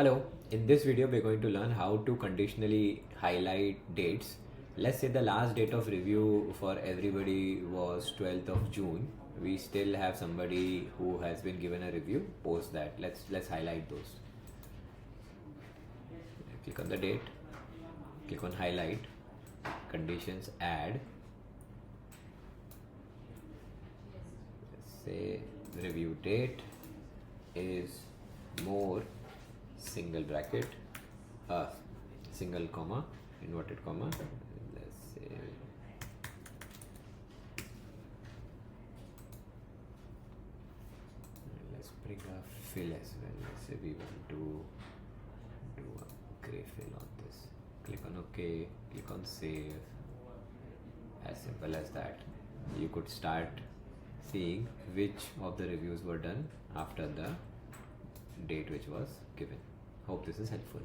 Hello, in this video we're going to learn how to conditionally highlight dates. Let's say the last date of review for everybody was 12th of June. We still have somebody who has been given a review. Post that. Let's highlight those. Click on the date. Click on highlight. Conditions add. Let's say the review date is more single bracket, single comma, inverted comma. Let's say let's bring a fill as well. Let's say we want to do a gray fill on this. Click on OK, click on save. As simple as that. You could start seeing which of the reviews were done after the date which was given. Hope this is helpful.